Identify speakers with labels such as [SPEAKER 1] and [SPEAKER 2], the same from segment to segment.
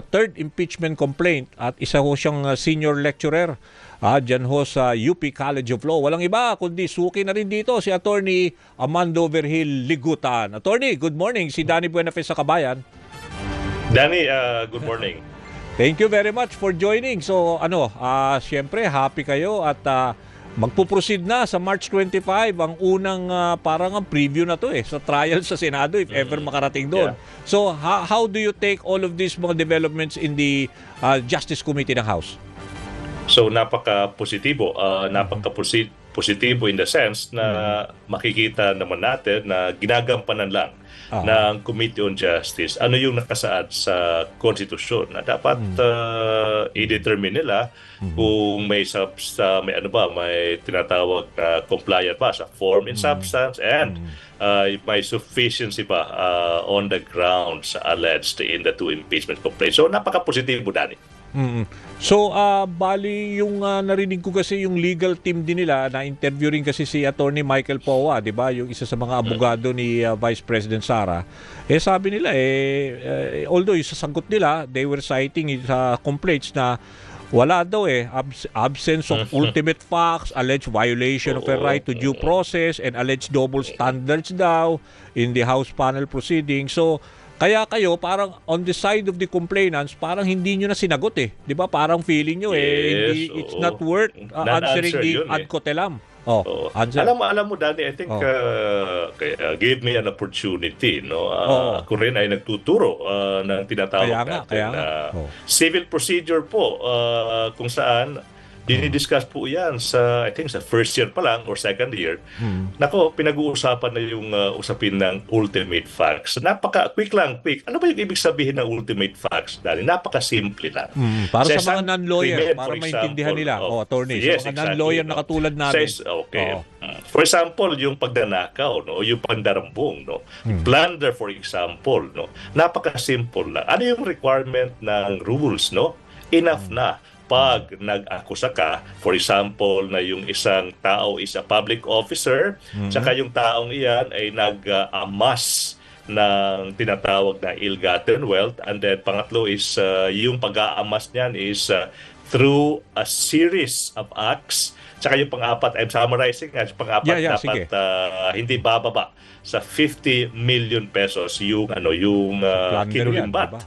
[SPEAKER 1] third impeachment complaint at isa ho siyang senior lecturer dyan ho sa UP College of Law. Walang iba kundi suki na rin dito si Attorney Amando Vergil Ligutan. Attorney, good morning. Si Danny Buenafe sa Kabayan.
[SPEAKER 2] Danny, good morning.
[SPEAKER 1] Thank you very much for joining. So siyempre happy kayo at magpo-proceed na sa March 25 ang unang parang ang preview na to sa trial sa Senado if ever makarating doon.
[SPEAKER 2] Yeah.
[SPEAKER 1] So how do you take all of these mga developments in the Justice Committee ng House?
[SPEAKER 2] So napaka-positibo, napaka-positibo in the sense na makikita naman natin na ginagampanan lang ng Committee on Justice ano yung nakasaad sa konstitusyon na dapat i-determine nila kung may may tinatawag na compliant ba sa form and substance and may sufficiency ba on the grounds alleged in the two impeachment complaints. So napaka-positibo, Danny.
[SPEAKER 1] So, bali yung narinig ko kasi yung legal team din nila, na-interview rin kasi si Attorney Michael Powa, di ba? Yung isa sa mga abogado ni Vice President Sara. Sabi nila, although yung sasagot nila, they were citing sa complaints na wala daw absence of ultimate facts, alleged violation of a right to due process, and alleged double standards daw in the House panel proceedings. So, kaya kayo parang on the side of the complainants parang hindi nyo na sinagot di ba? Parang feeling nyo it's not worth answering the ad cotelam.
[SPEAKER 2] Alam mo Danny, I think gave me an opportunity, no. Ako rin ay nagtuturo ng tinatawag natin civil procedure po kung saan dinidiscuss po yan sa, I think, sa first year pa lang or second year. Nako, pinag-uusapan na yung usapin ng ultimate facts. Quick. Ano ba yung ibig sabihin ng ultimate facts, Dali? Napaka-simple lang.
[SPEAKER 1] Para sa mga non-lawyer, para maintindihan nila. Attorney.
[SPEAKER 2] Yes,
[SPEAKER 1] sa mga non-lawyer na katulad namin.
[SPEAKER 2] For example, yung pagdanakaw, no, yung pandarambong, no, plunder, for example, no, napaka-simple lang. Ano yung requirement ng rules, no? Enough na. Pag nag-akusa ka, for example, na yung isang tao is a public officer, saka yung taong iyan ay nag-amass ng tinatawag na ill-gotten wealth, and then pangatlo is yung pag-aamas niyan is through a series of acts. Saka yung pang-apat, I'm summarizing, pang-apat dapat hindi bababa sa 50 million pesos yung kinulimbat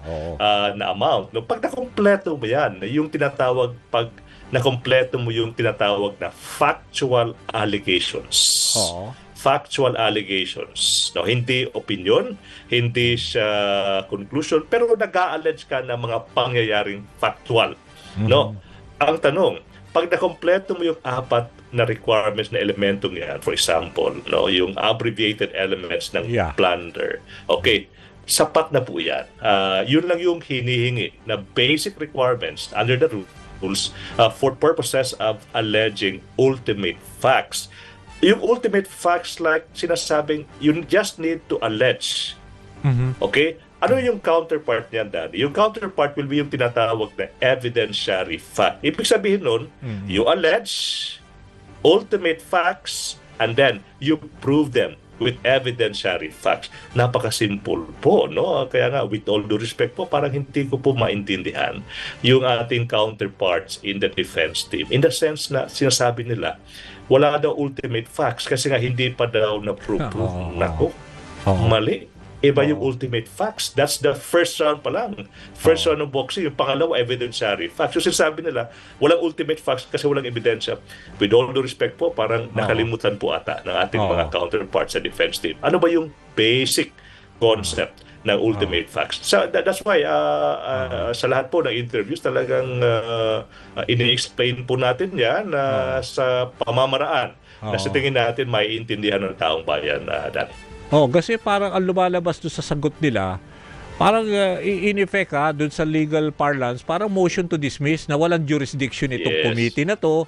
[SPEAKER 2] na amount. No, pag nakompleto mo yan, yung tinatawag, pag nakompleto mo yung tinatawag na factual allegations. Factual allegations. No, hindi opinion, hindi siya conclusion, pero nag-a-allege ka ng mga pangyayaring factual. No? Ang tanong, pag nakompleto mo yung apat na requirements na elementong yan, for example, no, yung abbreviated elements ng plunder, okay, sapat na po yan. Yun lang yung hinihingi na basic requirements under the rules for purposes of alleging ultimate facts. Yung ultimate facts, like sinasabing, you just need to allege. Okay? Ano yung counterpart niyan, Daddy? Yung counterpart will be yung tinatawag na evidentiary fact. Ibig sabihin nun, you allege ultimate facts and then you prove them with evidentiary facts. Napaka-simple po, no? Kaya nga, with all due respect po, parang hindi ko po maintindihan yung ating counterparts in the defense team. In the sense na sinasabi nila, wala daw ultimate facts kasi nga hindi pa daw na-prove. Nako, mali. Iba yung ultimate facts. That's the first round pa lang. First round ng boxing. Yung pangalawa, evidentiary facts. So sinasabi nila, walang ultimate facts kasi walang ebidensya. With all due respect po, parang nakalimutan po ata ng ating mga counterparts sa defense team. Ano ba yung basic concept ng ultimate facts? So that's why sa lahat po ng interviews talagang ini-explain po natin yan sa pamamaraan na sa tingin natin maiintindihan ng taong bayan, Dani.
[SPEAKER 1] Kasi parang ang lumalabas doon sa sagot nila, parang in effect doon sa legal parlance, parang motion to dismiss na walang jurisdiction itong committee na to.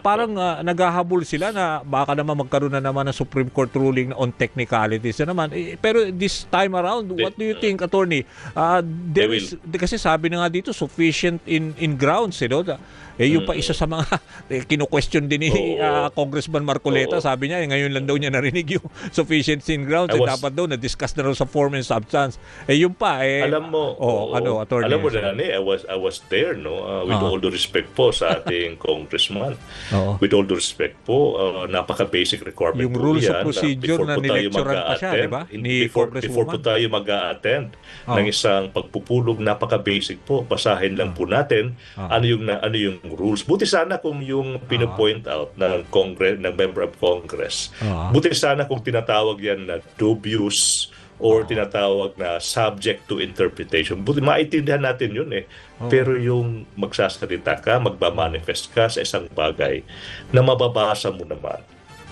[SPEAKER 1] Parang naghahabol sila na baka naman magkaroon na naman ng Supreme Court ruling on technicalities na naman. Pero this time around, what do you think, Attorney? Kasi sabi na nga dito, sufficient in grounds, yung pa isa sa mga kino-question din ni Congressman Marcoleta, sabi niya ngayon lang daw niya narinig yung sufficiency in grounds, dapat daw na-discuss na raw sa form and substance. Yung pa nga eh.
[SPEAKER 2] Alam mo,
[SPEAKER 1] Attorney.
[SPEAKER 2] alam mo Danny, I was there, no, with all due respect po sa ating congressman. With all due respect po, napaka-basic requirement
[SPEAKER 1] yung
[SPEAKER 2] po
[SPEAKER 1] rules
[SPEAKER 2] yan.
[SPEAKER 1] of procedure na nilecturean pa siya, di ba? Ni
[SPEAKER 2] Before po tayo mag-a-attend ng isang pagpupulong, napaka-basic po. Basahin lang po natin ano yung rules. Buti sana kung yung pino-point out ng member of Congress. Buti sana kung tinatawag yan na dubious or tinatawag na subject to interpretation. Buti maintindihan natin yun eh. Pero yung magsasalita ka, magmamanifest ka sa isang bagay na mababasa mo naman,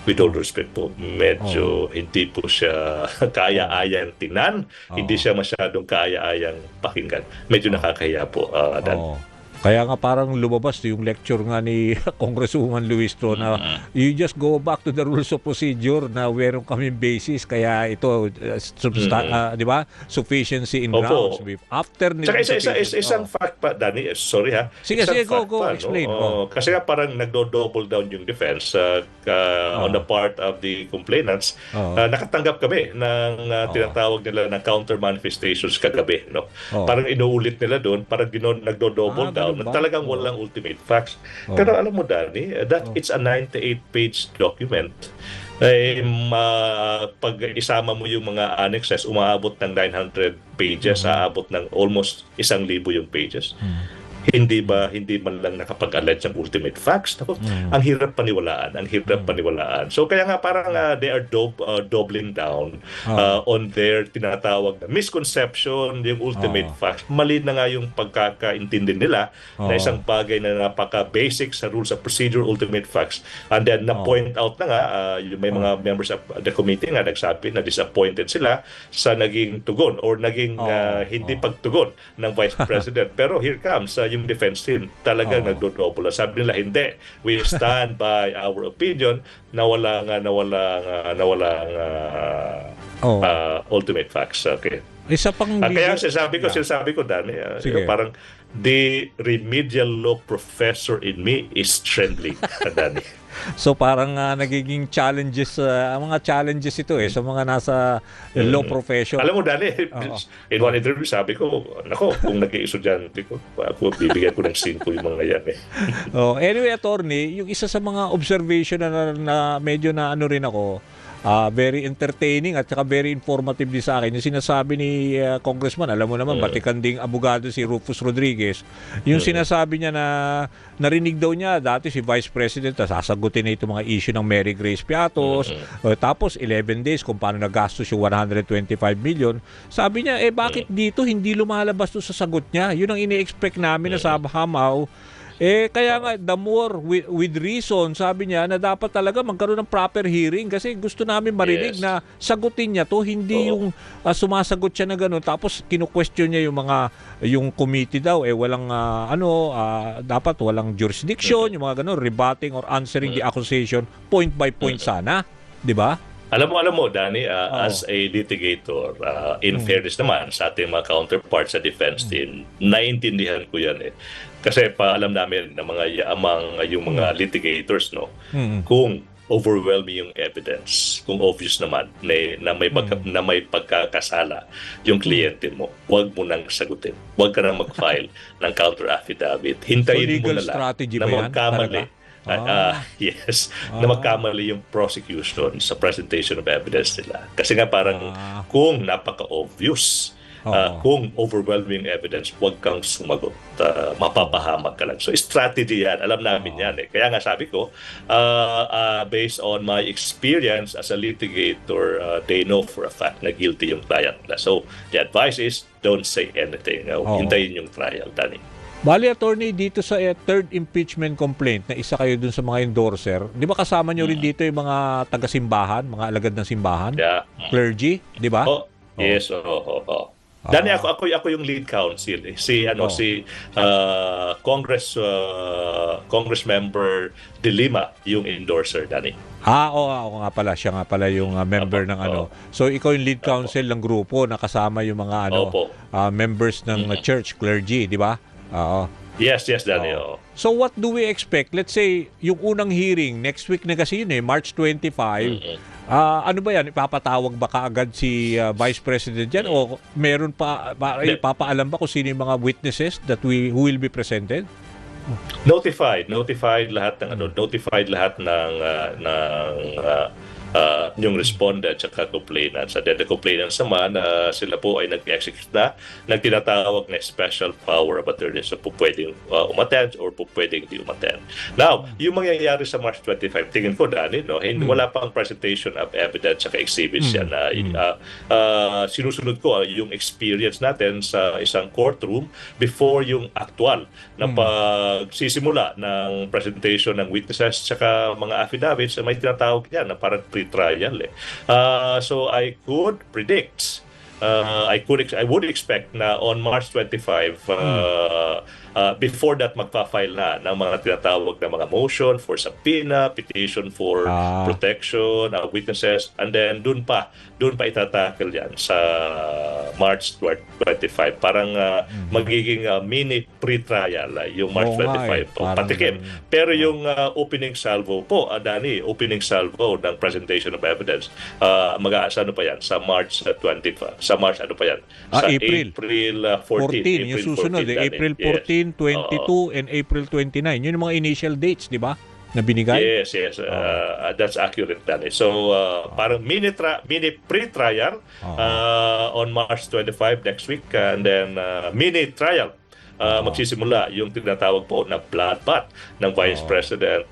[SPEAKER 2] with all respect po, medyo hindi po siya kaya-ayang tingnan, hindi siya masyadong kaya-ayang pakinggan. Medyo nakakahiya po, Dan.
[SPEAKER 1] Kaya nga parang lumabas yung lecture nga ni Congresswoman Luistro na you just go back to the rules of procedure na meron kaming basis, kaya ito di ba, sufficiency in grounds. After
[SPEAKER 2] Tsaka isang fact pa, Danny, sorry ha.
[SPEAKER 1] Sige, go explain.
[SPEAKER 2] Kasi nga parang nagdo-double down yung defense on the part of the complainants. Nakatanggap kami ng tinatawag nila na counter manifestations kagabi, no? Parang inuulit nila doon, parang nagdo-double down na talagang walang ultimate facts. Pero alam mo, Danny, that it's a 98-page document. Pag isama mo yung mga annexes, umaabot ng 900 pages, aabot ng almost 1,000 yung pages. Hindi man lang nakapag-allege ng ultimate facts. Ang hirap paniwalaan. So kaya nga parang they are doubling down on their tinatawag na misconception, yung ultimate facts. Mali na nga yung pagkakaintindi nila na isang bagay na napaka-basic sa rules of procedure, ultimate facts. And then na-point out na nga, may mga members of the committee nga nagsabi na disappointed sila sa naging tugon or naging hindi pagtugon ng Vice President. Pero here comes yung defense team talagang nagdo-double. Sabi nila, hindi. We stand by our opinion na walang ultimate facts. Okay.
[SPEAKER 1] Isa pang
[SPEAKER 2] kaya sinasabi ko, Danny, parang the remedial law professor in me is trembling, Danny.
[SPEAKER 1] So parang nagiging challenges, mga challenges ito sa mga nasa law profession.
[SPEAKER 2] Alam mo, Danny, in one interview sabi ko, kung nag-i-estudyante ko, ako bibigyan ko ng 5 yung mga yan eh.
[SPEAKER 1] Anyway, attorney, yung isa sa mga observation na medyo na ano rin ako, very entertaining at saka very informative din sa akin. Yung sinasabi ni Congressman, alam mo naman, batikan ding abogado si Rufus Rodriguez. Yung sinasabi niya na narinig daw niya dati si Vice President na sasagutin na itong mga issue ng Mary Grace Piatos. Tapos 11 days kung paano nagastos yung 125 million. Sabi niya, bakit dito hindi lumalabas to sa sagot niya? Yun ang ini-expect namin na somehow. Kaya nga, the more with reason, sabi niya na dapat talaga magkaroon ng proper hearing kasi gusto namin marinig na sagutin niya to, hindi yung sumasagot siya na gano'n tapos kinu-question niya yung committee daw, walang dapat walang jurisdiction, yung mga gano'n, rebutting or answering the accusation point by point sana, di ba?
[SPEAKER 2] Alam mo, Danny, as a litigator, in fairness naman sa ating mga counterparts sa defense team, naiintindihan ko yan eh. Kasi alam namin ng yung mga litigators, no, kung overwhelming yung evidence, kung obvious naman na may pagkakasala yung kliyente mo, huwag mo nang sagutin. Huwag ka nang mag-file ng counter affidavit. Hintayin mo na lang na magkamali. Na magkamali yung prosecution sa presentation of evidence nila. Kasi nga parang kung napaka-obvious, kung overwhelming evidence, huwag kang sumagot. Mapapahamak ka lang. So, strategy yan. Alam namin yan eh. Kaya nga sabi ko, based on my experience as a litigator, they know for a fact na guilty yung client nila. So, the advice is, don't say anything. Hintayin yung trial, Danny.
[SPEAKER 1] Bali, attorney, dito sa third impeachment complaint na isa kayo dun sa mga endorser, di ba kasama nyo rin dito yung mga taga-simbahan, mga alagad ng simbahan?
[SPEAKER 2] Yeah.
[SPEAKER 1] Clergy, di ba?
[SPEAKER 2] Yes, Dani, ako yung lead counsel. Si Congress member De Lima yung endorser, Dani.
[SPEAKER 1] Ako nga pala, siya nga pala yung member ng ano. So ikaw yung lead counsel ng grupo na kasama yung mga members ng church, clergy, di ba?
[SPEAKER 2] Yes, Dani.
[SPEAKER 1] So what do we expect? Let's say yung unang hearing next week na kasi yun March 25. Ano ba yan? Ipapatawag ba kaagad si Vice President dyan? O meron ipapaalam ba kung sino yung mga witnesses who will be presented?
[SPEAKER 2] Notified lahat ng notified lahat ng yung respondent at complainants. At the complainants naman, sila po ay nag-execute na ng tinatawag na special power of attorney. So po pwedeng umattend or po pwedeng hindi umattend. Now, yung mangyayari sa March 25, tingin ko, Danny, wala pang presentation of evidence at exhibits yan. Sinusunod ko yung experience natin sa isang courtroom before yung actual na pagsisimula ng presentation ng witnesses at mga affidavits. May tinatawag yan na parang pre-trial. So I could predict, I would expect na on March 25, before that magpa-file na ng mga tinatawag na mga motion for subpoena, petition for protection, witnesses, and then doon pa itatakil yan sa March 25. Parang magiging mini pre-trial yung March 25 po, patikim. Pero yung opening salvo po, Danny, opening salvo ng presentation of evidence, mag-aasa pa yan sa March 25. Sa March pa yan? Sa April 14.
[SPEAKER 1] Yung susunod, April 14, 22, and April 29. Yun yung mga initial dates, di ba? Na binigay?
[SPEAKER 2] Yes. That's accurate, Danny. So, parang mini pre-trial on March 25 next week, and then mini trial magsisimula yung tinatawag po na bloodbath ng Vice President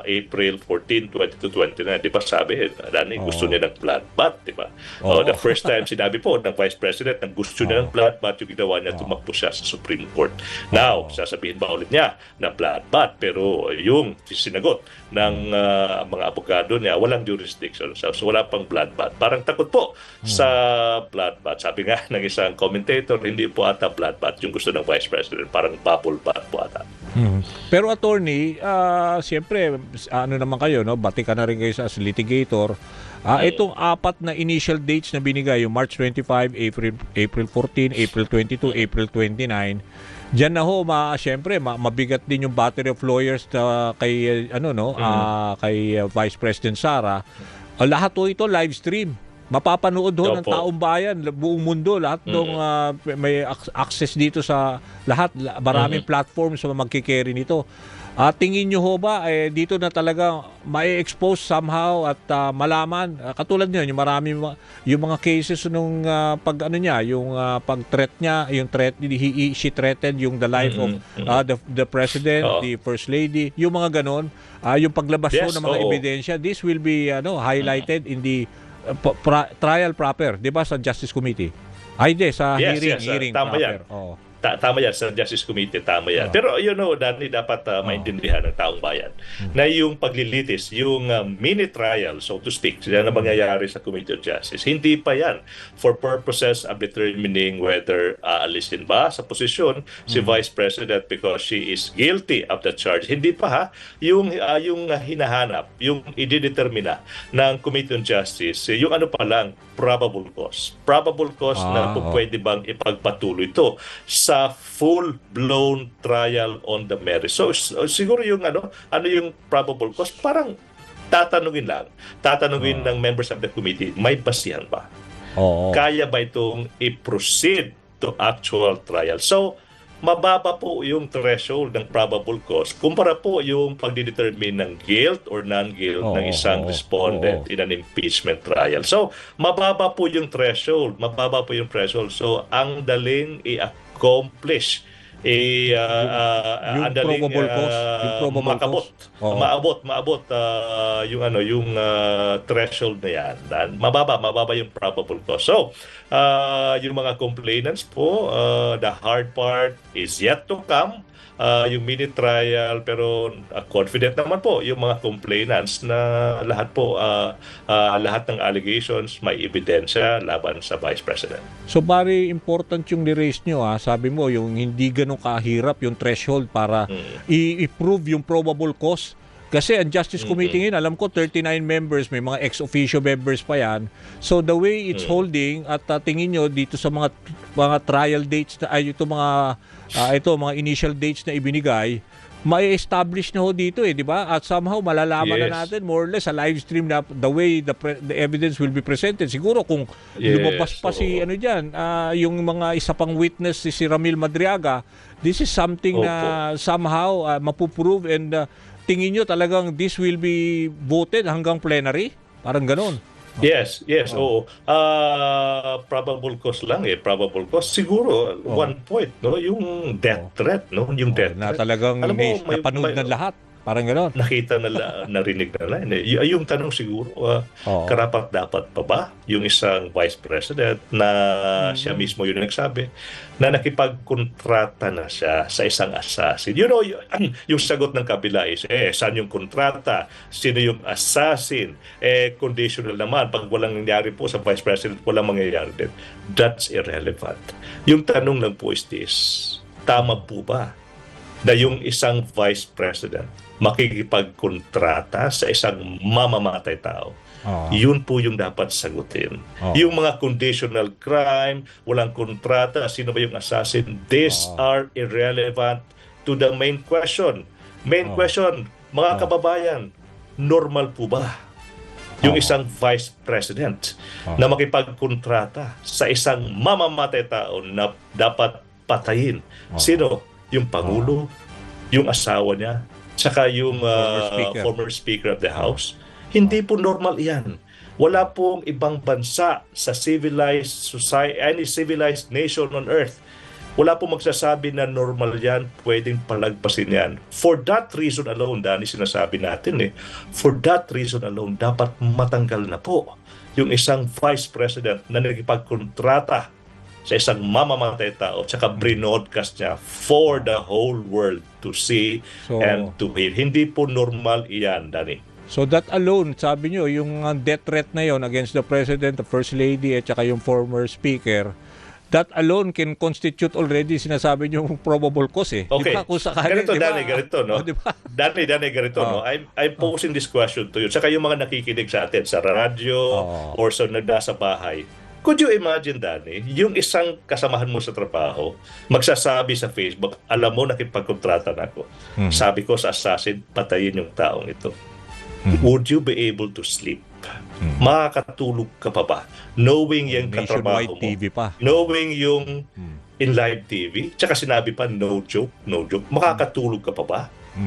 [SPEAKER 2] April 14, 22, 29. Di ba sabi, Danny, gusto niya ng bloodbath, di ba? The first time sinabi po ng Vice President na gusto niya ng bloodbath, yung ginawa niya, tumakbo siya sa Supreme Court. Now, sasabihin ba ulit niya na bloodbath? Pero yung sinagot ng mga abogado niya, walang jurisdiction. So wala pang bloodbath. Parang takot po sa bloodbath. Sabi nga ng isang commentator, hindi po ata bloodbath yung gusto ng Vice President, parang bubble bath po ata.
[SPEAKER 1] Pero attorney, siyempre, ano naman kayo, no? Bati ka na rin kayo sa litigator. Itong apat na initial dates na binigay, yung March 25, April 14, April 22, April 29, diyan na ho, siyempre, mabigat din yung battery of lawyers kay, kay Vice President Sara. Lahat ho ito live stream. Mapapanood ho ng taong bayan, buong mundo, lahat ng may access dito sa lahat, maraming platforms na magkikerry nito. Tingin nyo ho ba, dito na talaga mai-expose somehow at malaman, katulad nyo, yung mga cases nung yung pag-threat niya, yung threat, she threatened yung the life of the President, the First Lady, yung mga ganon, yung paglabas ho ng mga ebidensya, this will be highlighted in the trial proper, 'di ba, sa Justice Committee? Sa hearing
[SPEAKER 2] tama
[SPEAKER 1] proper.
[SPEAKER 2] Yan. Tama yan, sa Justice Committee, tama yan. Pero Danny, dapat maintindihan ng taong bayan na yung paglilitis, yung mini trial, so to speak, na mangyayari sa Committee of Justice, hindi pa yan for purposes of determining whether aalisin ba sa posisyon si Vice President because she is guilty of the charge. Hindi pa yung hinahanap, yung idedetermina ng Committee on Justice, yung pa lang, probable cause. Probable cause na pwede bang ipagpatuloy ito sa full-blown trial on the merits. So siguro yung yung probable cause, parang tatanungin ng members of the committee, may basihan ba? Kaya ba itong i-proceed to actual trial? So mababa po yung threshold ng probable cause kumpara po yung pagdidetermine ng guilt or non-guilt ng isang respondent in an impeachment trial. So mababa po yung threshold. So ang daling i-accomplish
[SPEAKER 1] yung probable cause,
[SPEAKER 2] maabot yung threshold na yan. Mababa yung probable cause. So yung mga complainants po, the hard part is yet to come. Yung mini trial, pero confident naman po yung mga complainants na lahat ng allegations may ebidensya laban sa Vice President.
[SPEAKER 1] So very important yung ni-raise nyo, sabi mo yung hindi ganun kahirap yung threshold para i-prove yung probable cause. Kasi ang Justice Committee ngayon, alam ko 39 members, may mga ex-officio members pa yan. So the way it's holding, at tingin nyo dito sa mga trial dates na mga initial dates na ibinigay, ma-establish na ho dito di ba? At somehow malalaman na
[SPEAKER 2] Yes.
[SPEAKER 1] natin more or less sa live stream na the way the evidence will be presented. Siguro kung lumabas pa si
[SPEAKER 2] oo.
[SPEAKER 1] yung mga isa pang witness si Ramil Madriaga, this is something na somehow mapuprove and tingin nyo talagang this will be voted hanggang plenary? Parang ganon.
[SPEAKER 2] Yes, oo. Probable cause lang probable cause. Siguro, one point, no? Yung death threat, no? Yung death
[SPEAKER 1] Na
[SPEAKER 2] threat.
[SPEAKER 1] talagang
[SPEAKER 2] Alam mo,
[SPEAKER 1] napanood ng lahat. Parang ganon.
[SPEAKER 2] nakita narinig na lang. Yung tanong siguro, karapat dapat pa ba yung isang vice president na siya mismo yung nagsabi na nakipagkontrata na siya sa isang assassin? You know, yung sagot ng kabila is, saan yung kontrata? Sino yung assassin? Conditional naman. Pag walang nangyari po sa vice president, walang mangyayari din. That's irrelevant. Yung tanong lang po is this, tama po ba na yung isang vice president makikipagkontrata sa isang mamamatay tao? Yun po yung dapat sagutin. Yung mga conditional crime, walang kontrata, sino ba yung assassin? These are irrelevant to the main question. Main question, mga kababayan, normal po ba yung isang vice president na makipagkontrata sa isang mamamatay tao na dapat patayin? Sino? Yung Pangulo, yung asawa niya, saka yung former speaker of the House. Hindi po normal iyan. Wala pong ibang bansa sa civilized society, any civilized nation on earth, wala pong magsasabi na normal yan, pwedeng palagpasin yan. For that reason alone, Danny, sinasabi natin for that reason alone, dapat matanggal na po yung isang vice president na nagkipagkontrata sa isang mamamatay tao tsaka broadcast niya for the whole world to see and to hear. Hindi po normal iyan, Danny.
[SPEAKER 1] So that alone, sabi nyo, yung death threat na yon against the President, the First Lady, at saka yung former Speaker, that alone can constitute already, sinasabi nyo, probable cause
[SPEAKER 2] Okay.
[SPEAKER 1] Diba? Kung sakali,
[SPEAKER 2] Ganito,
[SPEAKER 1] diba?
[SPEAKER 2] Danny, ganito, no?
[SPEAKER 1] Diba?
[SPEAKER 2] Danny, ganito, no? I'm posing this question to you. Saka yung mga nakikinig sa atin sa radyo or sa nagdasa bahay. Could you imagine, Danny, yung isang kasamahan mo sa trabaho, magsasabi sa Facebook, alam mo, nakipagkontrata na ako. Sabi ko sa assassin, patayin yung taong ito. Would you be able to sleep? Makakatulog ka pa ba? Knowing yung katrabaho
[SPEAKER 1] Nationwide
[SPEAKER 2] mo.
[SPEAKER 1] TV pa.
[SPEAKER 2] Knowing yung in live TV. Tsaka sinabi pa, no joke. Makakatulog ka pa ba?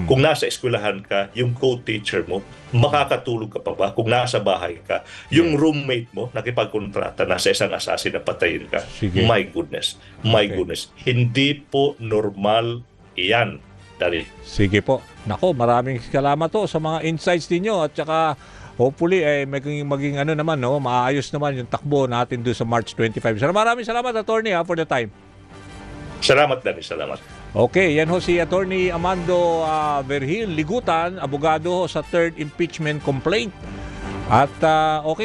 [SPEAKER 2] Kung nasa eskwelahan ka, yung co-teacher mo, makakatulog ka pa ba? Kung nasa bahay ka, yung roommate mo, nakipagkontrata na sa isang assassin na patayin ka.
[SPEAKER 1] Sige.
[SPEAKER 2] My goodness. Goodness. Hindi po normal iyan, Dari.
[SPEAKER 1] Sige po. Nako, maraming salamat po sa mga insights ninyo at saka hopefully maging ano naman, no, maayos naman yung takbo natin doon sa March 25. Maraming salamat, Attorney, for the time.
[SPEAKER 2] Salamat, Dari. Salamat.
[SPEAKER 1] Okay, yan ho si Attorney Amando Vergil Ligutan, abogado ho sa third impeachment complaint. At okay.